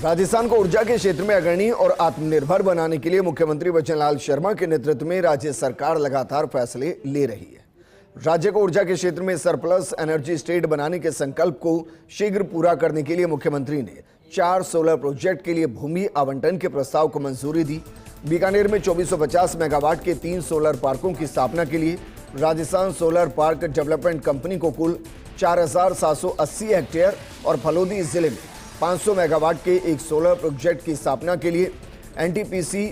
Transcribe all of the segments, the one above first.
राजस्थान को ऊर्जा के क्षेत्र में अग्रणी और आत्मनिर्भर बनाने के लिए मुख्यमंत्री वचनलाल शर्मा के नेतृत्व में राज्य सरकार लगातार फैसले ले रही है। राज्य को ऊर्जा के क्षेत्र में सरप्लस एनर्जी स्टेट बनाने के संकल्प को शीघ्र पूरा करने के लिए मुख्यमंत्री ने 4 सोलर प्रोजेक्ट के लिए भूमि आवंटन के प्रस्ताव को मंजूरी दी। बीकानेर में 2450 मेगावाट के 3 सोलर पार्कों की स्थापना के लिए Rajasthan solar park development company को कुल 4780 हेक्टेयर और फलोदी जिले में 500 मेगावाट के एक सोलर प्रोजेक्ट की स्थापना के लिए एनटीपीसी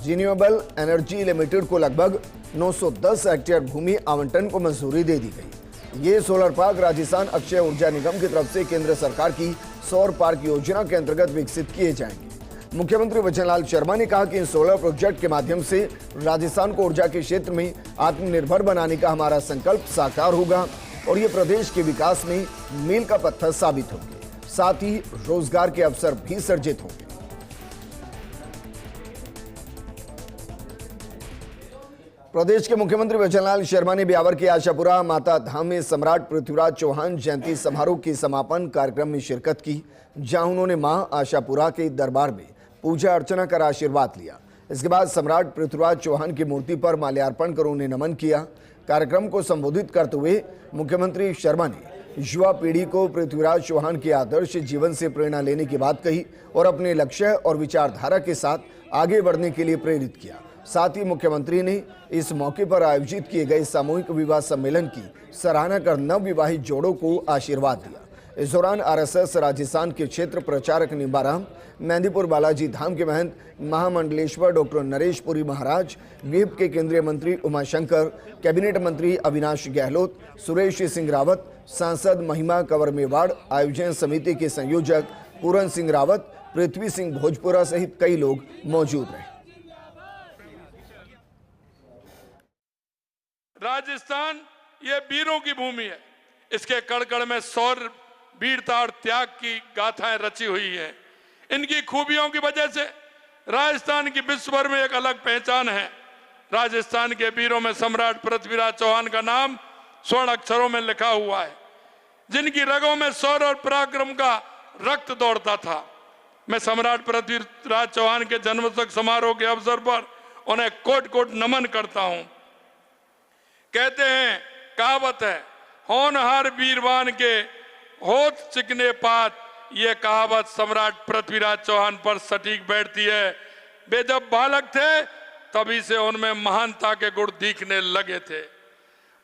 रिन्यूएबल एनर्जी लिमिटेड को लगभग 910 हेक्टेयर भूमि आवंटन को मंजूरी दे दी गई। ये सोलर पार्क राजस्थान अक्षय ऊर्जा निगम की तरफ से केंद्र सरकार की सौर पार्क योजना के अंतर्गत विकसित किए जाएंगे। मुख्यमंत्री वचनलाल शर्मा ने कहा कि इन सोलर प्रोजेक्ट के माध्यम से राजस्थान को ऊर्जा के क्षेत्र में आत्मनिर्भर बनाने का हमारा संकल्प साकार होगा और ये प्रदेश के विकास में मील का पत्थर साबित होंगे। साथ ही रोजगार के अवसर भी सृजित होंगे। प्रदेश के मुख्यमंत्री वचनलाल शर्मा ने ब्यावर के आशापुरा माता धाम में सम्राट पृथ्वीराज चौहान जयंती समारोह की समापन कार्यक्रम में शिरकत की, जहां उन्होंने मां आशापुरा के दरबार में पूजा अर्चना कर आशीर्वाद लिया। इसके बाद सम्राट पृथ्वीराज चौहान की मूर्ति पर माल्यार्पण कर उन्हें नमन किया। कार्यक्रम को संबोधित करते हुए मुख्यमंत्री शर्मा ने युवा पीढ़ी को पृथ्वीराज चौहान के आदर्श जीवन से प्रेरणा लेने की बात कही और अपने लक्ष्य और विचारधारा के साथ आगे बढ़ने के लिए प्रेरित किया। साथ ही मुख्यमंत्री ने इस मौके पर आयोजित किए गए सामूहिक विवाह सम्मेलन की सराहना कर नवविवाहित जोड़ों को आशीर्वाद दिया। इस दौरान आरएसएस राजस्थान के क्षेत्र प्रचारक निम्बाराम, मेहंदीपुर बालाजी धाम के महंत महामंडलेश्वर डॉक्टर नरेश पुरी महाराज, विप के केंद्रीय मंत्री उमाशंकर, कैबिनेट मंत्री अविनाश गहलोत, सुरेश सिंह रावत, सांसद महिमा कंवर मेवाड़, आयोजन समिति के संयोजक पूरन सिंह रावत, पृथ्वी सिंह भोजपुरा सहित कई लोग मौजूद रहे। राजस्थान ये वीरों की भूमि है। इसके कड़कड़ में शौर्य, वीरता और त्याग की गाथाएं रची हुई हैं। इनकी खूबियों की वजह से राजस्थान की विश्व भर में एक अलग पहचान है। राजस्थान के वीरों में सम्राट पृथ्वीराज चौहान का नाम स्वर्ण अक्षरों में लिखा हुआ है, जिनकी रगों में शौर्य और पराक्रम का रक्त दौड़ता था। मैं सम्राट पृथ्वीराज चौहान के जन्मोत्सव समारोह के अवसर पर उन्हें कोट कोट नमन करता हूं। कहते हैं, कहावत है, होनहार वीरवान के होत चिकने पात। ये कहावत सम्राट पृथ्वीराज चौहान पर सटीक बैठती है। वे जब बालक थे तभी से उनमें महानता के गुण दिखने लगे थे।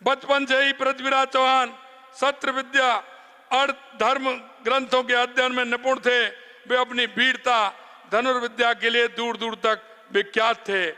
बचपन से ही पृथ्वीराज चौहान शस्त्र विद्या और धर्म ग्रंथों के अध्ययन में निपुण थे। वे अपनी वीरता धनुर्विद्या के लिए दूर दूर तक विख्यात थे।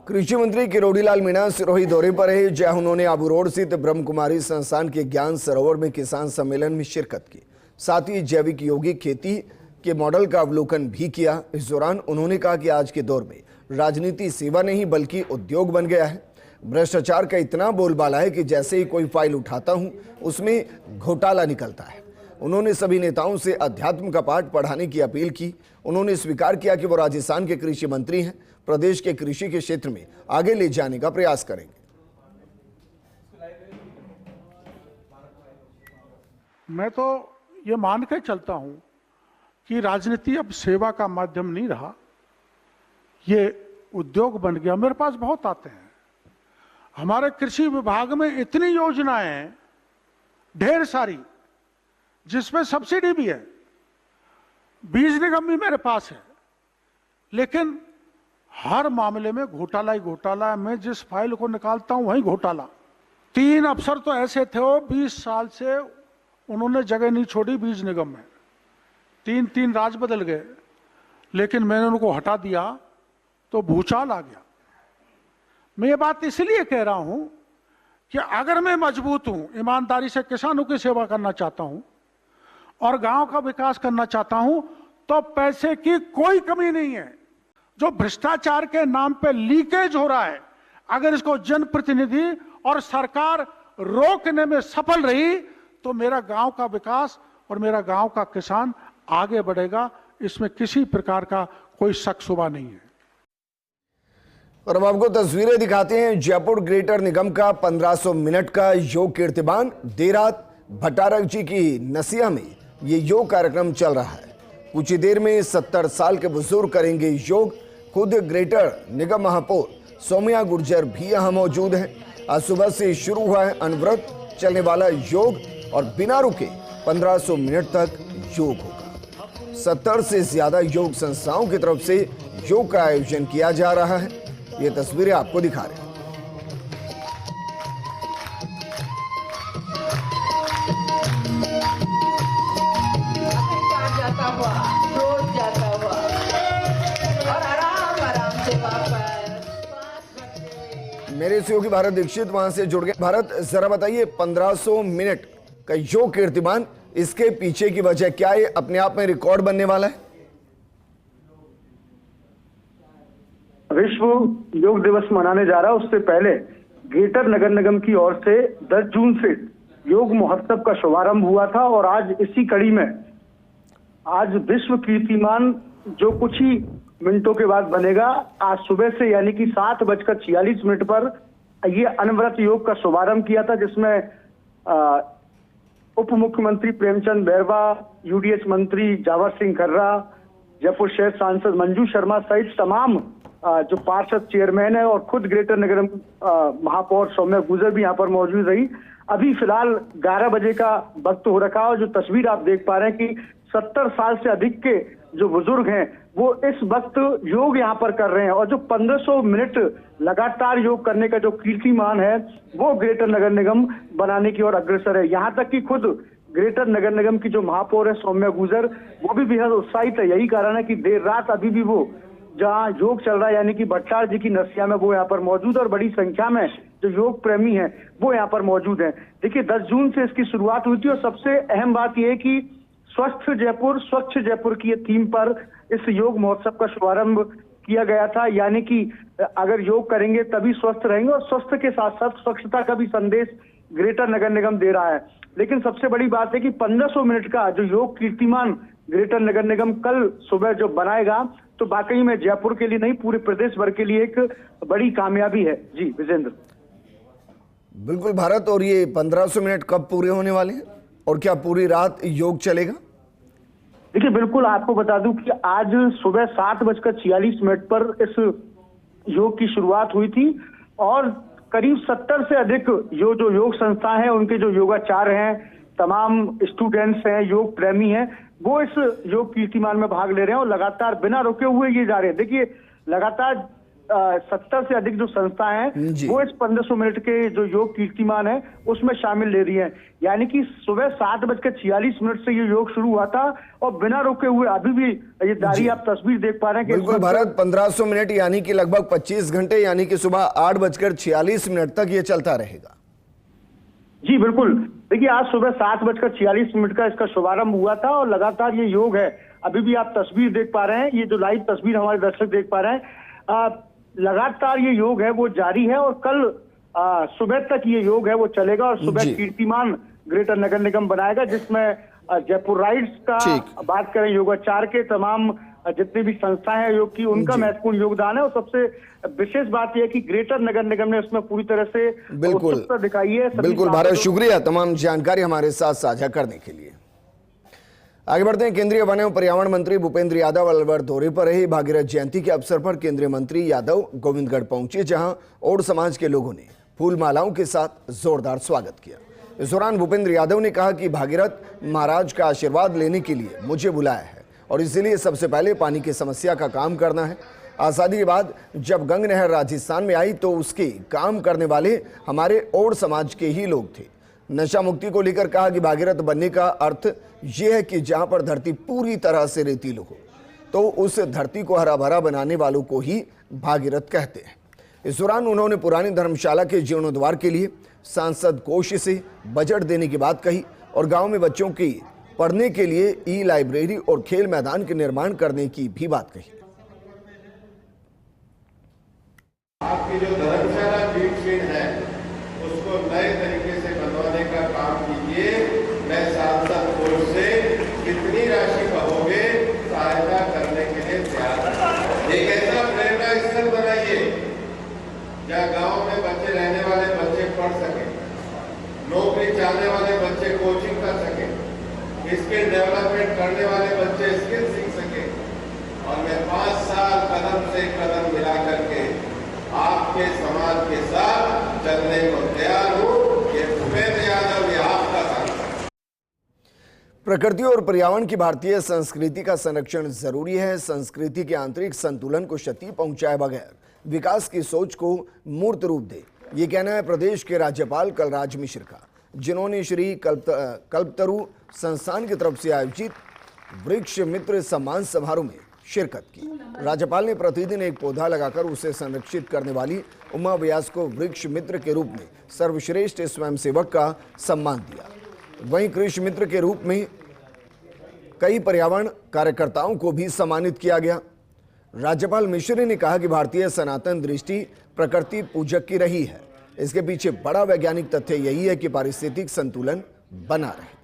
कृषि मंत्री किरोड़ीलाल मीणा सिरोही दौरे पर है, जहां उन्होंने आबू रोड स्थित ब्रह्म कुमारी संस्थान के ज्ञान सरोवर में किसान सम्मेलन में शिरकत की। साथ ही जैविक यौगिक खेती के मॉडल का अवलोकन भी किया। इस दौरान उन्होंने कहा कि आज के दौर में राजनीति सेवा नहीं बल्कि उद्योग बन गया है। भ्रष्टाचार का इतना बोलबाला है कि जैसे ही कोई फाइल उठाता हूं उसमें घोटाला निकलता है। उन्होंने सभी नेताओं से अध्यात्म का पाठ पढ़ाने की अपील की। उन्होंने स्वीकार किया कि वो राजस्थान के कृषि मंत्री हैं, प्रदेश के कृषि के क्षेत्र में आगे ले जाने का प्रयास करेंगे। मैं तो ये मान के चलता हूं कि राजनीति अब सेवा का माध्यम नहीं रहा, ये उद्योग बन गया। मेरे पास बहुत आते हैं। हमारे कृषि विभाग में इतनी योजनाएं हैं, ढेर सारी, जिसमें सब्सिडी भी है, बीज निगम भी मेरे पास है, लेकिन हर मामले में घोटाला ही घोटाला है। मैं जिस फाइल को निकालता हूं वही घोटाला। 3 अफसर तो ऐसे थे, वो 20 साल से उन्होंने जगह नहीं छोड़ी बीज निगम में। 3 राज बदल गए, लेकिन मैंने उनको हटा दिया तो भूचाल आ गया। मैं ये बात इसलिए कह रहा हूं कि अगर मैं मजबूत हूं, ईमानदारी से किसानों की सेवा करना चाहता हूं और गांव का विकास करना चाहता हूं, तो पैसे की कोई कमी नहीं है। जो भ्रष्टाचार के नाम पे लीकेज हो रहा है, अगर इसको जनप्रतिनिधि और सरकार रोकने में सफल रही तो मेरा गांव का विकास और मेरा गांव का किसान आगे बढ़ेगा। इसमें किसी प्रकार का कोई शक शुबा नहीं है। और अब आपको तस्वीरें दिखाते हैं जयपुर ग्रेटर निगम का 1500 मिनट का योग कीर्तिमान। देर रात भट्टारक जी की नसिया में ये योग कार्यक्रम चल रहा है। कुछ ही देर में 70 साल के बुजुर्ग करेंगे योग। खुद ग्रेटर निगम महापौर सौम्या गुर्जर भी यहां मौजूद हैं। आज सुबह से शुरू हुआ है अनवरत चलने वाला योग और बिना रुके 1500 मिनट तक योग होगा। 70 से ज्यादा योग संस्थाओं की तरफ से योग का आयोजन किया जा रहा है। ये तस्वीरें आपको दिखा रहे हैं। मेरे सहयोगी भारत दीक्षित वहां से जुड़ गए। भारत, जरा बताइए 1500 मिनट का योग कीर्तिमान, इसके पीछे की वजह क्या है? अपने आप में रिकॉर्ड बनने वाला है? विश्व योग दिवस मनाने जा रहा है, उससे पहले ग्रेटर नगर निगम की ओर से 10 जून से योग महोत्सव का शुभारंभ हुआ था और आज इसी कड़ी में आज विश्व कीर्तिमान जो कुछ ही मिनटों के बाद बनेगा, आज सुबह से यानी कि 7:46 पर ये अनवरत योग का शुभारंभ किया था, जिसमें उप मुख्यमंत्री प्रेमचंद बैरवा, यूडीएच मंत्री जावर सिंह खर्रा, जयपुर शहर सांसद मंजू शर्मा सहित तमाम जो पार्षद चेयरमैन है और खुद ग्रेटर नगर महापौर सौम्या गुर्जर भी यहाँ पर मौजूद रही। अभी फिलहाल 11 बजे का वक्त हो रखा है और जो तस्वीर आप देख पा रहे हैं कि 70 साल से अधिक के जो बुजुर्ग हैं वो इस वक्त योग यहाँ पर कर रहे हैं और जो 1500 मिनट लगातार योग करने का जो कीर्तिमान है वो ग्रेटर नगर निगम बनाने की ओर अग्रसर है। यहाँ तक कि खुद ग्रेटर नगर निगम की जो महापौर है सौम्या गुर्जर, वो भी बेहद उत्साहित है। यही कारण है कि देर रात अभी भी वो जहाँ योग चल रहा है यानी कि भट्टार जी की नसिया में वो यहाँ पर मौजूद है और बड़ी संख्या में जो योग प्रेमी हैं वो यहाँ पर मौजूद हैं। देखिए 10 जून से इसकी शुरुआत हुई थी और सबसे अहम बात यह है कि स्वस्थ जयपुर स्वच्छ जयपुर की थीम पर इस योग महोत्सव का शुभारंभ किया गया था। यानी कि अगर योग करेंगे तभी स्वस्थ रहेंगे और स्वस्थ के साथ साथ स्वच्छता का भी संदेश ग्रेटर नगर निगम दे रहा है। लेकिन सबसे बड़ी बात है कि 1500 मिनट का जो योग कीर्तिमान ग्रेटर नगर निगम कल सुबह जो बनाएगा तो वाकई में जयपुर के लिए नहीं पूरे प्रदेश भर के लिए एक बड़ी कामयाबी है। जी विजेंद्र। बिल्कुल भारत, और ये 1500 मिनट कब पूरे होने वाले हैं और क्या पूरी रात योग चलेगा? देखिए बिल्कुल, आपको बता दूं कि आज सुबह 7:46 पर इस योग की शुरुआत हुई थी और करीब 70 से अधिक जो योग संस्था है उनके जो योगाचार्य हैं, तमाम स्टूडेंट्स हैं, योग प्रेमी हैं, वो इस योग कीर्तिमान में भाग ले रहे हैं और लगातार बिना रुके हुए ये जा रहे हैं। देखिए लगातार 70 से अधिक जो संस्थाएं हैं वो इस 1500 मिनट के जो योग कीर्तिमान है उसमें शामिल ले रही हैं। यानी कि सुबह 7:46 से ये योग शुरू हुआ था और बिना रुके हुए अभी भी ये जारी, आप तस्वीर देख पा रहे हैं कि बिल्कुल भारत, 1500 मिनट यानी कि लगभग 25 घंटे, यानी कि सुबह 8:46 तक ये चलता रहेगा। जी बिल्कुल, देखिए आज सुबह 7:46 का इसका शुभारंभ हुआ था और लगातार ये योग है। अभी भी आप तस्वीर देख पा रहे हैं, ये जो लाइव तस्वीर हमारे दर्शक देख पा रहे हैं, लगातार ये योग है वो जारी है और कल सुबह तक ये योग है वो चलेगा और सुबह कीर्तिमान ग्रेटर नगर निगम बनाएगा, जिसमें जयपुर राइड्स का बात करें, योगाचार के तमाम जितनी भी संस्थाएं हैं योग की, उनका महत्वपूर्ण योगदान है और सबसे विशेष बात यह है कि ग्रेटर नगर निगम ने उसमें पूरी तरह से उत्सुकता दिखाई है। बिल्कुल भारत, शुक्रिया तमाम जानकारी हमारे साथ साझा करने के लिए। आगे बढ़ते हैं। केंद्रीय वन एवं पर्यावरण मंत्री भूपेंद्र यादव अलवर दौरे पर रहे। भागीरथ जयंती के अवसर पर केंद्रीय मंत्री यादव गोविंदगढ़ पहुंचे, जहां ओड समाज के लोगों ने फूल मालाओं के साथ जोरदार स्वागत किया। इस दौरान भूपेंद्र यादव ने कहा कि भागीरथ महाराज का आशीर्वाद लेने के लिए मुझे बुलाया है और इसलिए सबसे पहले पानी की समस्या का काम करना है। आज़ादी के बाद जब गंग नहर राजस्थान में आई तो उसके काम करने वाले हमारे ओड समाज के ही लोग थे। नशा मुक्ति को लेकर कहा कि भागीरथ बनने का अर्थ यह है कि जहां पर धरती पूरी तरह से रेतीली हो तो उस धरती को हरा भरा बनाने वालों को ही भागीरथ कहते हैं। इस दौरान उन्होंने पुरानी धर्मशाला के जीर्णोद्धार के लिए सांसद कोष से बजट देने की बात कही और गांव में बच्चों की पढ़ने के लिए ई लाइब्रेरी और खेल मैदान के निर्माण करने की भी बात कही। आपकी जो धर्मशाला फील्ड है उसको नए तरीके से बनवाने का काम कीजिए। मैं सांसद कोष से कितनी राशि कहोगे सहायता करने के लिए तैयार। एक ऐसा प्रेरणा स्थल बनाइए जहाँ गांव में बच्चे रहने वाले बच्चे पढ़ सके, नौकरी चाहने वाले बच्चे कोचिंग कर सके, स्किल डेवलपमेंट करने वाले बच्चे स्किल सीख सके और मैं 5 साल कदम से कदम मिला करके आपके समाज के साथ चलने को तैयार हूँ। ये भूपेंद्र यादव, ये आपका सांसद। प्रकृति और पर्यावरण की भारतीय संस्कृति का संरक्षण जरूरी है। संस्कृति के आंतरिक संतुलन को क्षति पहुंचाए बगैर विकास की सोच को मूर्त रूप दे, ये कहना है प्रदेश के राज्यपाल कलराज मिश्र का, जिन्होंने श्री कल्पतरु संस्थान की तरफ से आयोजित वृक्ष मित्र सम्मान समारोह में शिरकत की। राज्यपाल ने प्रतिदिन एक पौधा लगाकर उसे संरक्षित करने वाली उमा व्यास को वृक्ष मित्र के रूप में सर्वश्रेष्ठ स्वयंसेवक का सम्मान दिया। वहीं कृषि मित्र के रूप में कई पर्यावरण कार्यकर्ताओं को भी सम्मानित किया गया। राज्यपाल मिश्र ने कहा कि भारतीय सनातन दृष्टि प्रकृति पूजक की रही है। इसके पीछे बड़ा वैज्ञानिक तथ्य यही है कि पारिस्थितिक संतुलन बना रहे।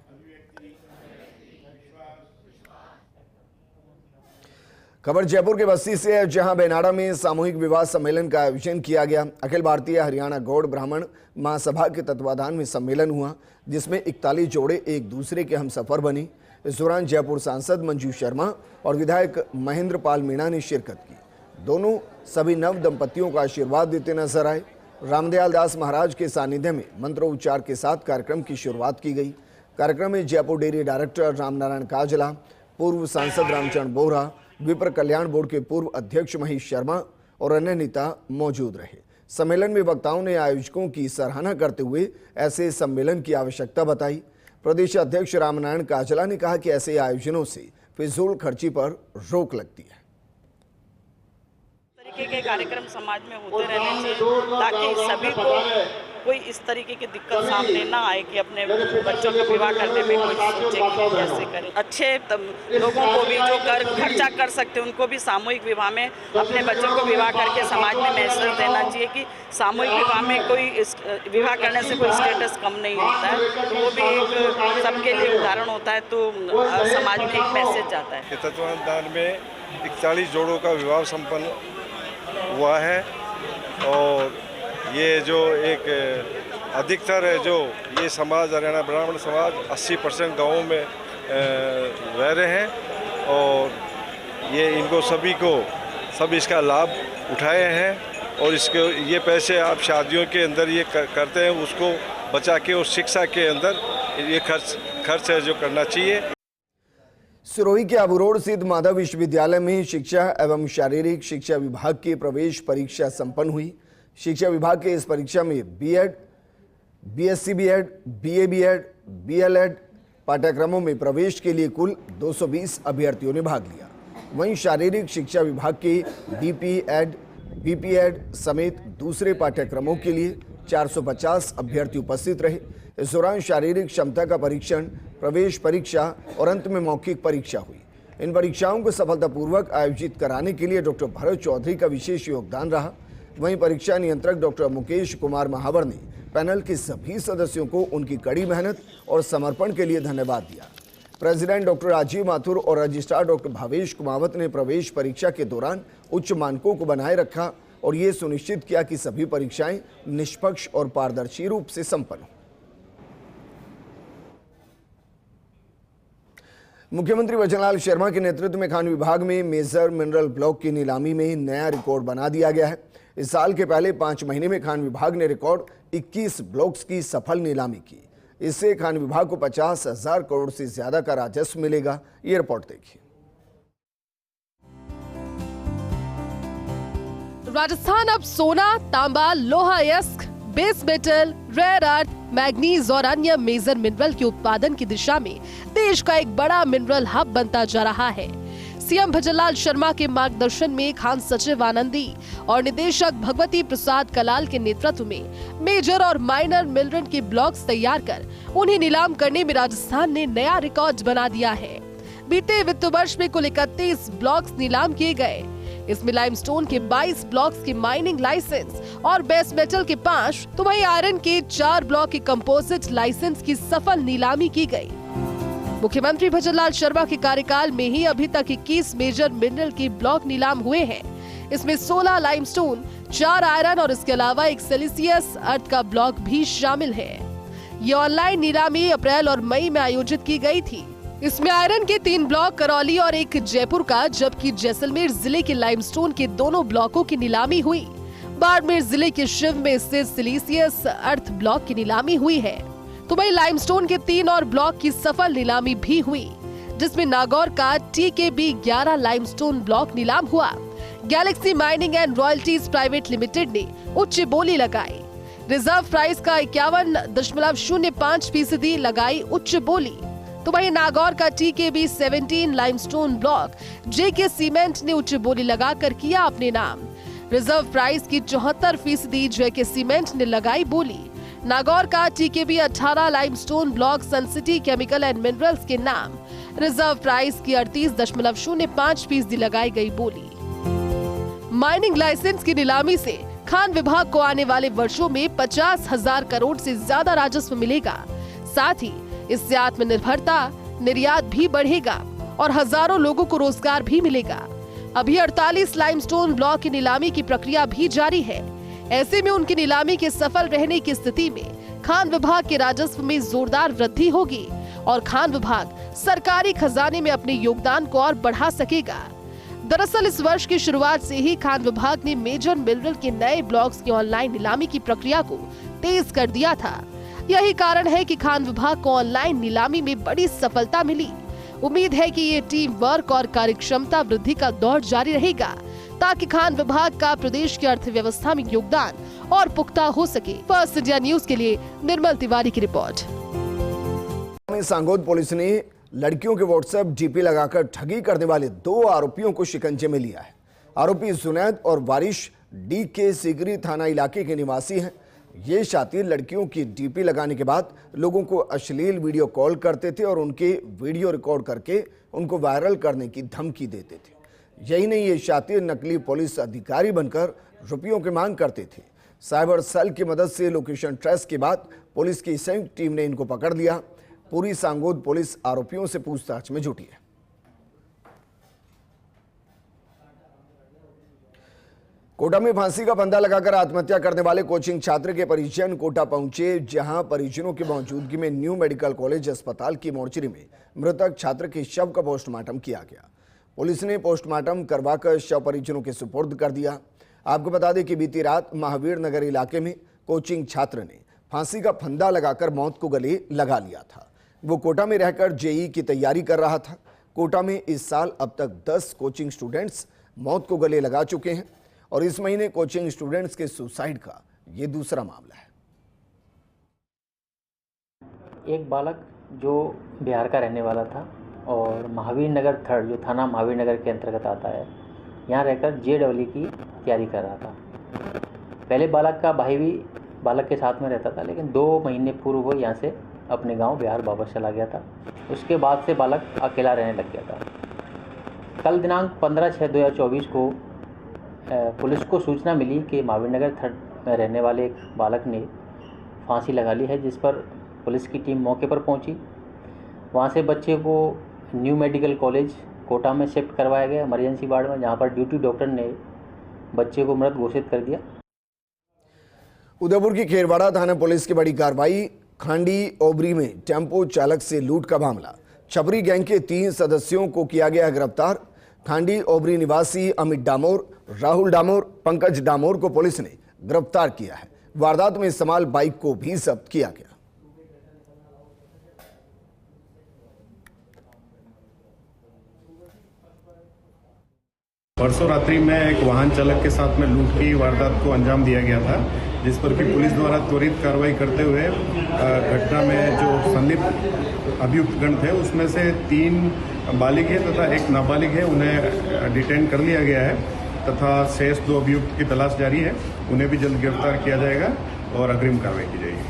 खबर जयपुर के बस्ती से है, जहां बेनाडा में सामूहिक विवाह सम्मेलन का आयोजन किया गया। अखिल भारतीय हरियाणा गौड़ ब्राह्मण महासभा के तत्वाधान में सम्मेलन हुआ, जिसमें 41 जोड़े एक दूसरे के हमसफर बने। इस दौरान जयपुर सांसद मंजू शर्मा और विधायक महेंद्र पाल मीणा ने शिरकत की। दोनों सभी नव दंपतियों का आशीर्वाद देते नजर आए। रामदयाल दास महाराज के सानिध्य में मंत्रोच्चार के साथ कार्यक्रम की शुरुआत की गई। कार्यक्रम में जयपुर डेयरी डायरेक्टर रामनारायण काजला, पूर्व सांसद रामचरण बोहरा, विप्र कल्याण बोर्ड के पूर्व अध्यक्ष महेश शर्मा और अन्य नेता मौजूद रहे। सम्मेलन में वक्ताओं ने आयोजकों की सराहना करते हुए ऐसे सम्मेलन की आवश्यकता बताई। प्रदेश अध्यक्ष रामनारायण काजला ने कहा कि ऐसे आयोजनों से फिजूल खर्ची पर रोक लगती है। तरीके के कार्यक्रम समाज में होते रहने चाहिए ताकि सभी को कोई इस तरीके की दिक्कत सामने ना आए कि अपने बच्चों का विवाह करने में कोई सोचे कि कैसे करें। अच्छे लोगों को भी जो खर्चा कर सकते हैं उनको भी सामूहिक विवाह में अपने बच्चों को विवाह करके समाज में मैसेज देना चाहिए कि सामूहिक विवाह में कोई विवाह करने से कोई स्टेटस कम नहीं होता है। तो वो भी एक सबके लिए उदाहरण होता है, तो समाज में एक मैसेज जाता है। तत्वाधान में 41 जोड़ों का विवाह संपन्न हुआ है और ये जो एक अधिकतर है जो ये समाज हरियाणा ब्राह्मण समाज 80% गाँवों में रह रहे हैं और ये इनको सभी को सब इसका लाभ उठाए हैं और इसके ये पैसे आप शादियों के अंदर ये करते हैं उसको बचा के और शिक्षा के अंदर ये खर्च है जो करना चाहिए। सिरोही के आबू रोड स्थित माधव विश्वविद्यालय में शिक्षा एवं शारीरिक शिक्षा विभाग की प्रवेश परीक्षा संपन्न हुई। शिक्षा विभाग के इस परीक्षा में B Ed, B Sc B Ed, B A B Ed, B El Ed पाठ्यक्रमों में प्रवेश के लिए कुल 220 अभ्यर्थियों ने भाग लिया। वहीं शारीरिक शिक्षा विभाग के बीपीएड, बीपीएड समेत दूसरे पाठ्यक्रमों के लिए 450 अभ्यर्थी उपस्थित रहे। इस दौरान शारीरिक क्षमता का परीक्षण, प्रवेश परीक्षा और अंत में मौखिक परीक्षा हुई। इन परीक्षाओं को सफलतापूर्वक आयोजित कराने के लिए डॉक्टर भरत चौधरी का विशेष योगदान रहा। वहीं परीक्षा नियंत्रक डॉक्टर मुकेश कुमार महावर ने पैनल के सभी सदस्यों को उनकी कड़ी मेहनत और समर्पण के लिए धन्यवाद दिया। प्रेसिडेंट डॉक्टर राजीव माथुर और रजिस्ट्रार डॉक्टर भावेश कुमावत ने प्रवेश परीक्षा के दौरान उच्च मानकों को बनाए रखा और ये सुनिश्चित किया कि सभी परीक्षाएं निष्पक्ष और पारदर्शी रूप से संपन्न हों। मुख्यमंत्री वचनलाल शर्मा के नेतृत्व में खान विभाग में मेजर मिनरल ब्लॉक की नीलामी में नया रिकॉर्ड बना दिया गया है। इस साल के पहले 5 महीने में खान विभाग ने रिकॉर्ड 21 ब्लॉक्स की सफल नीलामी की। इससे खान विभाग को 50,000 करोड़ से ज्यादा का राजस्व मिलेगा। ये रिपोर्ट देखिए। राजस्थान अब सोना, तांबा, लोहा यस्क, base metal, rare earth, manganese और अन्य मेजर मिनरल के उत्पादन की दिशा में देश का एक बड़ा मिनरल हब बनता जा रहा है। सीएम भजनलाल शर्मा के मार्गदर्शन में खान सचिव आनंदी और निदेशक भगवती प्रसाद कलाल के नेतृत्व में मेजर और माइनर मिनरल के ब्लॉक्स तैयार कर उन्हें नीलाम करने में राजस्थान ने नया रिकॉर्ड बना दिया है। बीते वित्त वर्ष में कुल 31 ब्लॉक्स नीलाम किए गए। इसमें लाइमस्टोन के 22 ब्लॉक्स की माइनिंग लाइसेंस और बेस मेटल के 5 तो वहीं आयरन के 4 ब्लॉक की कंपोजिट लाइसेंस की सफल नीलामी की गई। मुख्यमंत्री भजनलाल शर्मा के कार्यकाल में ही अभी तक 21 मेजर मिनरल के ब्लॉक नीलाम हुए हैं। इसमें 16 लाइमस्टोन, 4 आयरन और इसके अलावा एक सिलिसियस अर्थ का ब्लॉक भी शामिल है। ये ऑनलाइन नीलामी अप्रैल और मई में आयोजित की गई थी। इसमें आयरन के 3 ब्लॉक करौली और एक जयपुर का, जबकि जैसलमेर जिले के लाइमस्टोन के दोनों ब्लॉकों की नीलामी हुई। बाड़मेर जिले के शिव में स्थित सिलीसियस अर्थ ब्लॉक की नीलामी हुई है। तो वही लाइमस्टोन के 3 और ब्लॉक की सफल नीलामी भी हुई, जिसमें नागौर का TKB 11 लाइमस्टोन ब्लॉक नीलाम हुआ। Galaxy mining and royalties private limited ने उच्च बोली लगाई। रिजर्व प्राइस का 51.05% लगाई उच्च बोली। तो वहीं नागौर का TKB 17 limestone block JK cement ने उच्च बोली लगाकर किया अपने नाम। रिजर्व प्राइस की 74% JK सीमेंट ने लगाई बोली। नागौर का TKB 18 limestone block Sun City chemical and minerals के नाम। रिजर्व प्राइस की 38.05% लगाई गई बोली। माइनिंग लाइसेंस की नीलामी से खान विभाग को आने वाले वर्षों में 50,000 करोड़ से ज्यादा राजस्व मिलेगा। साथ ही इससे आत्मनिर्भरता, निर्यात भी बढ़ेगा और हजारों लोगों को रोजगार भी मिलेगा। अभी 48 लाइमस्टोन ब्लॉक की नीलामी की प्रक्रिया भी जारी है। ऐसे में उनकी नीलामी के सफल रहने की स्थिति में खान विभाग के राजस्व में जोरदार वृद्धि होगी और खान विभाग सरकारी खजाने में अपने योगदान को और बढ़ा सकेगा। दरअसल इस वर्ष की शुरुआत से ही खान विभाग ने मेजर मिनरल के नए ब्लॉक्स की ऑनलाइन नीलामी की प्रक्रिया को तेज कर दिया था। यही कारण है कि खान विभाग को ऑनलाइन नीलामी में बड़ी सफलता मिली। उम्मीद है कि ये टीम वर्क और कार्यक्षमता वृद्धि का दौर जारी रहेगा, ताकि खान विभाग का प्रदेश की अर्थव्यवस्था में योगदान और पुख्ता हो सके। फर्स्ट इंडिया न्यूज के लिए निर्मल तिवारी की रिपोर्ट। सांगोद पुलिस ने लड़कियों के व्हाट्सएप डीपी लगाकर ठगी करने वाले 2 आरोपियों को शिकंजे में लिया है। आरोपी जुनैद और वारिश डी के सिगरी थाना इलाके के निवासी हैं। ये शातिर लड़कियों की डीपी लगाने के बाद लोगों को अश्लील वीडियो कॉल करते थे और उनके वीडियो रिकॉर्ड करके उनको वायरल करने की धमकी देते थे। यही नहीं, ये शातिर नकली पुलिस अधिकारी बनकर रुपयों की मांग करते थे। साइबर सेल की मदद से लोकेशन ट्रेस के बाद पुलिस की संयुक्त टीम ने इनको पकड़ लिया। पूरी सांगोद पुलिस आरोपियों से पूछताछ में जुटी है। कोटा में फांसी का फंदा लगाकर आत्महत्या करने वाले कोचिंग छात्र के परिजन कोटा पहुंचे, जहां परिजनों की मौजूदगी में न्यू मेडिकल कॉलेज अस्पताल की मोर्चरी में मृतक छात्र के शव का पोस्टमार्टम किया गया। पुलिस ने पोस्टमार्टम करवाकर शव परिजनों के सुपुर्द कर दिया। आपको बता दें कि बीती रात महावीर नगर इलाके में कोचिंग छात्र ने फांसी का फंदा लगाकर मौत को गले लगा लिया था। वो कोटा में रहकर JEE की तैयारी कर रहा था। कोटा में इस साल अब तक 10 कोचिंग स्टूडेंट्स मौत को गले लगा चुके हैं और इस महीने कोचिंग स्टूडेंट्स के सुसाइड का ये दूसरा मामला है। एक बालक जो बिहार का रहने वाला था और महावीर नगर 3 जो थाना महावीर नगर के अंतर्गत आता है, यहाँ रहकर JEE की तैयारी कर रहा था। पहले बालक का भाई भी बालक के साथ में रहता था, लेकिन 2 महीने पूर्व वो यहाँ से अपने गांव बिहार वापस चला गया था। उसके बाद से बालक अकेला रहने लग गया था। कल दिनांक 15/6/2024 को पुलिस को सूचना मिली कि महावीर नगर 3 में रहने वाले एक बालक ने फांसी लगा ली है, जिस पर पुलिस की टीम मौके पर पहुंची। वहां से बच्चे को न्यू मेडिकल कॉलेज कोटा में शिफ्ट करवाया गया इमरजेंसी वार्ड में, जहां पर ड्यूटी डॉक्टर ने बच्चे को मृत घोषित कर दिया। उदयपुर की खेरवाड़ा थाना पुलिस की बड़ी कार्रवाई। खांडी ओबरी में टेम्पो चालक से लूट का मामला। छपरी गैंग के 3 सदस्यों को किया गया गिरफ्तार। खांडी ओबरी निवासी अमित डामोर, राहुल डामोर, पंकज डामोर को पुलिस ने गिरफ्तार किया है। वारदात में इस्तेमाल बाइक को भी जब्त किया गया। परसों रात्रि में एक वाहन चालक के साथ में लूट की वारदात को अंजाम दिया गया था, जिस पर कि पुलिस द्वारा त्वरित कार्रवाई करते हुए घटना में जो संदिग्ध अभियुक्तगण थे उसमें से 3 बालिग है तथा 1 नाबालिग है, उन्हें डिटेन कर लिया गया है तथा शेष 2 अभियुक्त की तलाश जारी है। उन्हें भी जल्द गिरफ्तार किया जाएगा और अग्रिम कार्रवाई की जाएगी।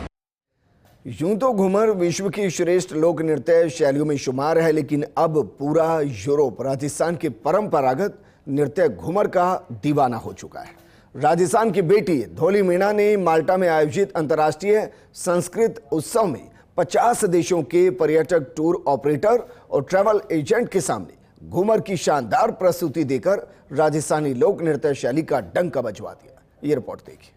यूं तो घूमर विश्व की श्रेष्ठ लोक नृत्य शैलियों में शुमार है, लेकिन अब पूरा यूरोप राजस्थान के परंपरागत नृत्य घूमर का दीवाना हो चुका है। राजस्थान की बेटी धोली मीणा ने माल्टा में आयोजित अंतर्राष्ट्रीय संस्कृत उत्सव में 50 देशों के पर्यटक, टूर ऑपरेटर और ट्रैवल एजेंट के सामने घूमर की शानदार प्रस्तुति देकर राजस्थानी लोक नृत्य शैली का डंका बजवा दिया। ये रिपोर्ट देखिए।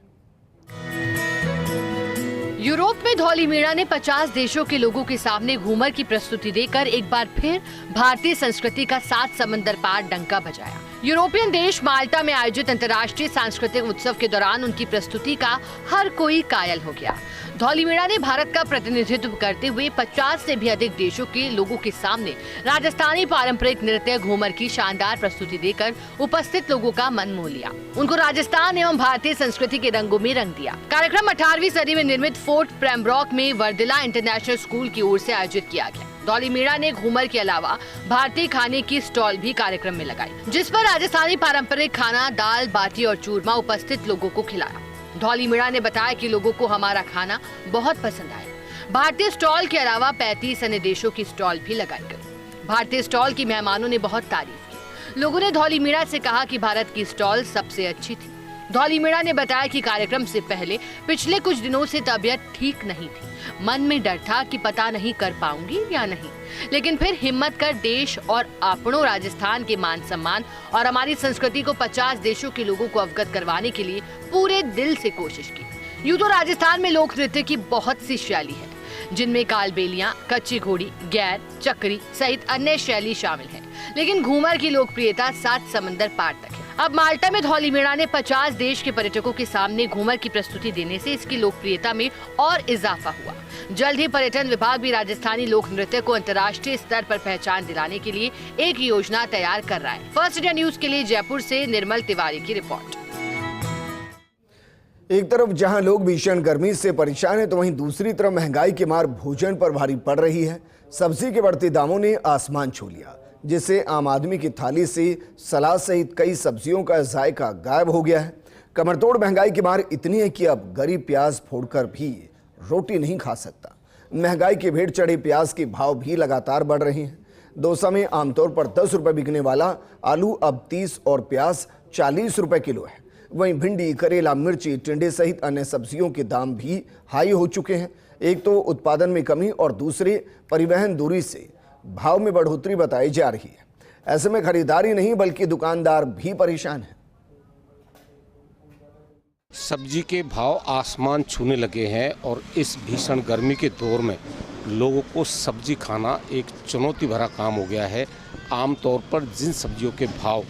यूरोप में धौली मीणा ने 50 देशों के लोगों के सामने घूमर की प्रस्तुति देकर एक बार फिर भारतीय संस्कृति का 7 समंदर पार डंका बजाया। यूरोपियन देश माल्टा में आयोजित अंतर्राष्ट्रीय सांस्कृतिक उत्सव के दौरान उनकी प्रस्तुति का हर कोई कायल हो गया। धौली मीणा ने भारत का प्रतिनिधित्व करते हुए 50 से भी अधिक देशों के लोगों के सामने राजस्थानी पारंपरिक नृत्य घूमर की शानदार प्रस्तुति देकर उपस्थित लोगों का मन मोह लिया। उनको राजस्थान एवं भारतीय संस्कृति के रंगों में रंग दिया। कार्यक्रम 18वीं सदी में निर्मित फोर्ट प्रेमब्रॉक में वर्दिला इंटरनेशनल स्कूल की ओर से आयोजित किया गया। धौली मीणा ने घूमर के अलावा भारतीय खाने की स्टॉल भी कार्यक्रम में लगाई, जिस पर राजस्थानी पारंपरिक खाना दाल बाटी और चूरमा उपस्थित लोगों को खिलाया। धौली मीणा ने बताया कि लोगों को हमारा खाना बहुत पसंद आया। भारतीय स्टॉल के अलावा 35 अन्य देशों की स्टॉल भी लगाई गई। भारतीय स्टॉल की मेहमानों ने बहुत तारीफ की। लोगों ने धौली मीणा से कहा कि भारत की स्टॉल सबसे अच्छी थी। धौली मीणा ने बताया कि कार्यक्रम से पहले पिछले कुछ दिनों से तबीयत ठीक नहीं थी। मन में डर था कि पता नहीं कर पाऊंगी या नहीं, लेकिन फिर हिम्मत कर देश और आपनों राजस्थान के मान सम्मान और हमारी संस्कृति को 50 देशों के लोगों को अवगत करवाने के लिए पूरे दिल से कोशिश की। यूं तो राजस्थान में लोक नृत्य की बहुत सी शैली है, जिनमें कालबेलियां, कच्ची घोड़ी, गैर, चक्री सहित अन्य शैली शामिल है, लेकिन घूमर की लोकप्रियता 7 समंदर पार तक है। अब माल्टा में धौली मीणा ने 50 देश के पर्यटकों के सामने घूमर की प्रस्तुति देने से इसकी लोकप्रियता में और इजाफा हुआ। जल्द ही पर्यटन विभाग भी राजस्थानी लोक नृत्य को अंतर्राष्ट्रीय स्तर पर पहचान दिलाने के लिए एक योजना तैयार कर रहा है। फर्स्ट इंडिया न्यूज के लिए जयपुर से निर्मल तिवारी की रिपोर्ट। एक तरफ जहां लोग भीषण गर्मी से परेशान हैं, तो वहीं दूसरी तरफ महंगाई की मार भोजन पर भारी पड़ रही है। सब्जी के बढ़ते दामों ने आसमान छू लिया, जिससे आम आदमी की थाली से सलाद सहित कई सब्जियों का जायका गायब हो गया है। कमरतोड़ महंगाई की मार इतनी है कि अब गरीब प्याज फोड़कर भी रोटी नहीं खा सकता। महंगाई के भेंट चढ़े प्याज के भाव भी लगातार बढ़ रहे हैं। दौसा में आमतौर पर 10 रुपए बिकने वाला आलू अब 30 और प्याज 40 रुपए किलो है। वहीं भिंडी, करेला, मिर्ची, टिंडे सहित अन्य सब्जियों के दाम भी हाई हो चुके हैं। एक तो उत्पादन में कमी और दूसरे परिवहन दूरी से भाव में बढ़ोतरी बताई जा रही है। ऐसे में खरीदारी नहीं बल्कि दुकानदार भी परेशान है। सब्जी के भाव आसमान छूने लगे हैं और इस भीषण गर्मी के दौर में लोगों को सब्जी खाना एक चुनौती भरा काम हो गया है। आमतौर पर जिन सब्जियों के भाव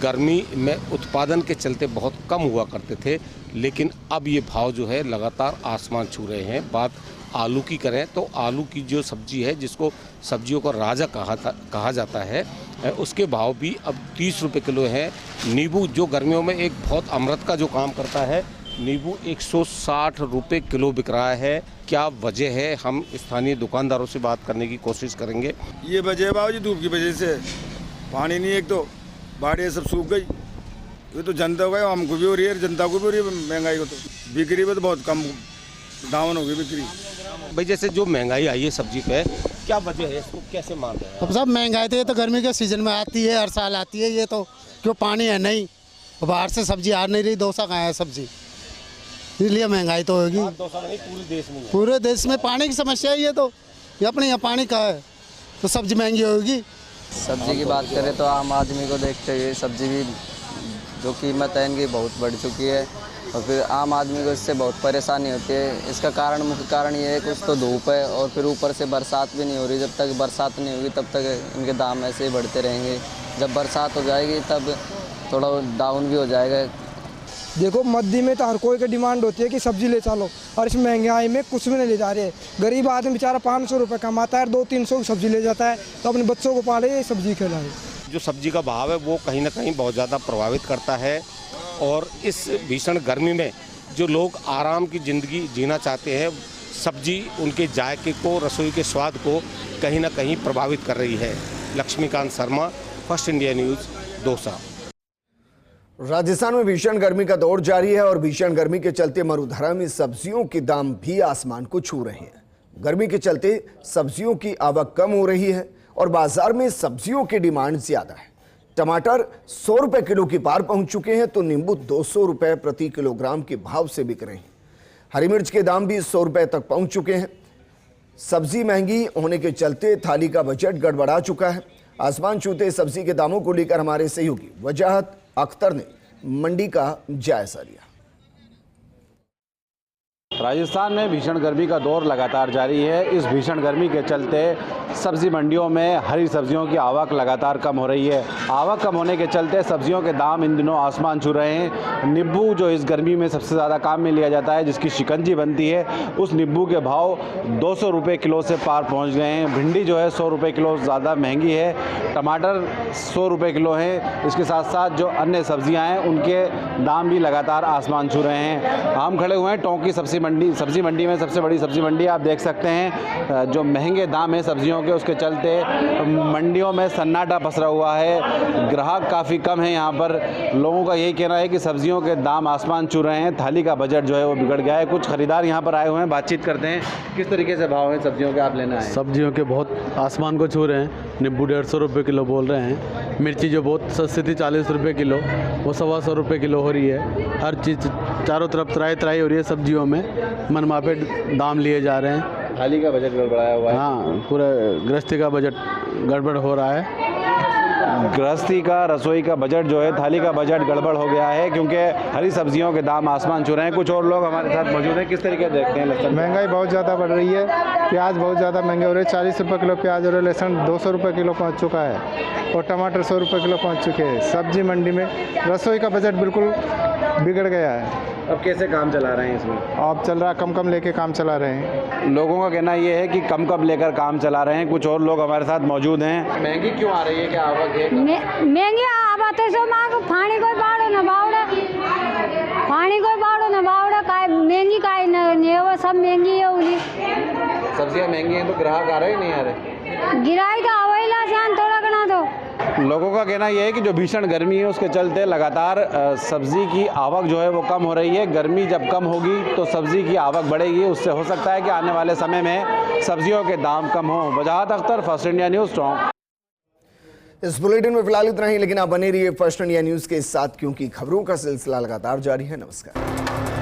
गर्मी में उत्पादन के चलते बहुत कम हुआ करते थे, लेकिन अब ये भाव जो है लगातार आसमान छू रहे हैं। बात आलू की करें तो आलू की जो सब्जी है, जिसको सब्जियों का राजा कहा जाता है, उसके भाव भी अब 30 रुपये किलो है। नींबू जो गर्मियों में एक बहुत अमृत का जो काम करता है, नींबू 160 रुपये किलो बिक रहा है। क्या वजह है, हम स्थानीय दुकानदारों से बात करने की कोशिश करेंगे। ये वजह है बाबू जी, धूप की वजह से पानी नहीं, एक तो बाढ़ सब सूख गई, ये तो जनता को हमको भी हो रही है, जनता को भी हो रही है महंगाई को। तो बिक्री में तो बहुत कम डाउन हो गई बिक्री। भाई जैसे जो महंगाई आई है सब्जी पे, क्या वजह है, इसको कैसे मान रहे हैं? अब सब महंगाई तो ये तो गर्मी के सीजन में आती है, हर साल आती है। ये तो क्यों पानी है नहीं, बाहर से सब्जी आ नहीं रही, दौसा कहाँ है सब्जी, इसलिए महंगाई तो होगी। पूरे देश में पानी की समस्या है, ये अपने यहाँ पानी का है तो सब्जी महंगी होगी। सब्जी की बात करें तो आम आदमी को देखते हुए सब्जी भी जो कीमत है इनकी बहुत बढ़ चुकी है और फिर आम आदमी को इससे बहुत परेशानी होती है। इसका कारण, मुख्य कारण ये है, कुछ तो धूप है और फिर ऊपर से बरसात भी नहीं हो रही। जब तक बरसात नहीं होगी तब तक इनके दाम ऐसे ही बढ़ते रहेंगे। जब बरसात हो जाएगी तब थोड़ा डाउन भी हो जाएगा। देखो मध्य में तो हर कोई की डिमांड होती है कि सब्जी ले चलो, और इस महंगाई में कुछ भी नहीं ले जा रहे। गरीब आदमी बेचारा 500 रुपये कमाता है, 200-300 की सब्जी ले जाता है तो अपने बच्चों को पाले, सब्जी खिलाए। जो सब्जी का भाव है वो कहीं ना कहीं बहुत ज़्यादा प्रभावित करता है और इस भीषण गर्मी में जो लोग आराम की ज़िंदगी जीना चाहते हैं, सब्जी उनके जायके को, रसोई के स्वाद को कहीं ना कहीं प्रभावित कर रही है। Laxmikant Sharma, first India news, Dausa. Rajasthan में भीषण गर्मी का दौर जारी है और भीषण गर्मी के चलते मरुधरा में सब्जियों के दाम भी आसमान को छू रहे हैं। गर्मी के चलते सब्जियों की आवक कम हो रही है और बाजार में सब्जियों की डिमांड ज्यादा है। टमाटर 100 रुपए किलो की पार पहुंच चुके हैं तो नींबू 200 रुपए प्रति किलोग्राम के भाव से बिक रहे हैं। हरी मिर्च के दाम भी 100 रुपए तक पहुंच चुके हैं। सब्जी महंगी होने के चलते थाली का बजट गड़बड़ा चुका है। आसमान छूते सब्जी के दामों को लेकर हमारे सहयोगी वजाहत अख्तर ने मंडी का जायजा लिया। राजस्थान में भीषण गर्मी का दौर लगातार जारी है। इस भीषण गर्मी के चलते सब्जी मंडियों में हरी सब्जियों की आवक लगातार कम हो रही है। आवक कम होने के चलते सब्जियों के दाम इन दिनों आसमान छू रहे हैं। नींबू जो इस गर्मी में सबसे ज़्यादा काम में लिया जाता है, जिसकी शिकंजी बनती है, उस नींबू के भाव 200 रुपये किलो से पार पहुँच गए हैं। भिंडी जो है 100 रुपये किलो ज़्यादा महंगी है। टमाटर 100 रुपये किलो है। इसके साथ साथ जो अन्य सब्जियाँ हैं उनके दाम भी लगातार आसमान छू रहे हैं। हम खड़े हुए हैं टोंक की सब्जी मंडी में, सबसे बड़ी सब्जी मंडी। आप देख सकते हैं जो महंगे दाम है सब्जियों के, उसके चलते मंडियों में सन्नाटा पसरा हुआ है। ग्राहक काफ़ी कम है यहाँ पर। लोगों का यही कहना है कि सब्जियों के दाम आसमान छू रहे हैं। थाली का बजट जो है वो बिगड़ गया है। कुछ खरीदार यहाँ पर आए हुए हैं, बातचीत करते हैं। किस तरीके से भाव हैं सब्जियों के आप लेना है? सब्जियों के बहुत आसमान को छू रहे हैं। नींबू 150 रुपये किलो बोल रहे हैं। मिर्ची जो बहुत सस्ती थी 40 रुपये किलो, वो 125 रुपये किलो हो रही है। हर चीज़ चारों तरफ त्राई हो रही है सब्जियों में। मनमापे दाम लिए जा रहे हैं। थाली का बजट गड़बड़ाया हुआ है। हाँ, पूरा गृहस्थी का बजट गड़बड़ हो रहा है। गृहस्थी का, रसोई का बजट जो है, थाली का बजट गड़बड़ हो गया है, क्योंकि हरी सब्जियों के दाम आसमान छू रहे हैं। कुछ और लोग हमारे साथ मौजूद हैं। किस तरीके से देखते हैं लहसुन? महंगाई बहुत ज़्यादा बढ़ रही है। प्याज बहुत ज़्यादा महंगे हो रहे हैं। 40 रुपये किलो प्याज और लहसुन 200 रुपये किलो पहुँच चुका है, और टमाटर 100 रुपये किलो पहुँच चुके हैं। सब्जी मंडी में रसोई का बजट बिल्कुल बिगड़ गया है। अब कैसे काम चला रहे हैं इसमें? अब चल रहा कम लेके काम चला रहे हैं। लोगों का कहना ये है कि कम लेकर काम चला रहे हैं। कुछ और लोग हमारे साथ मौजूद हैं। महंगी क्यों आ रही है? क्या आवक है? महंगी आवत है सो मांग पानी कोई बाड़ो न बावड़ा, पानी कोई बाड़ो न बावड़ा। काय महंगी काय न वो सब महंगी है। उली सब्जियां महंगी हैं तो ग्राहक आ रहे नहीं आ रहे? गिराई तो आवेला जान थोड़ा गना तो। लोगों का कहना यह है कि जो भीषण गर्मी है उसके चलते लगातार सब्जी की आवक जो है वो कम हो रही है। गर्मी जब कम होगी तो सब्जी की आवक बढ़ेगी। उससे हो सकता है कि आने वाले समय में सब्जियों के दाम कम हों। वजाहत Akhtar, first India news, Tonk. इस बुलेटिन में फिलहाल इतना ही, लेकिन आप बने रहिए फर्स्ट इंडिया न्यूज़ के साथ, क्योंकि खबरों का सिलसिला लगातार जारी है। नमस्कार।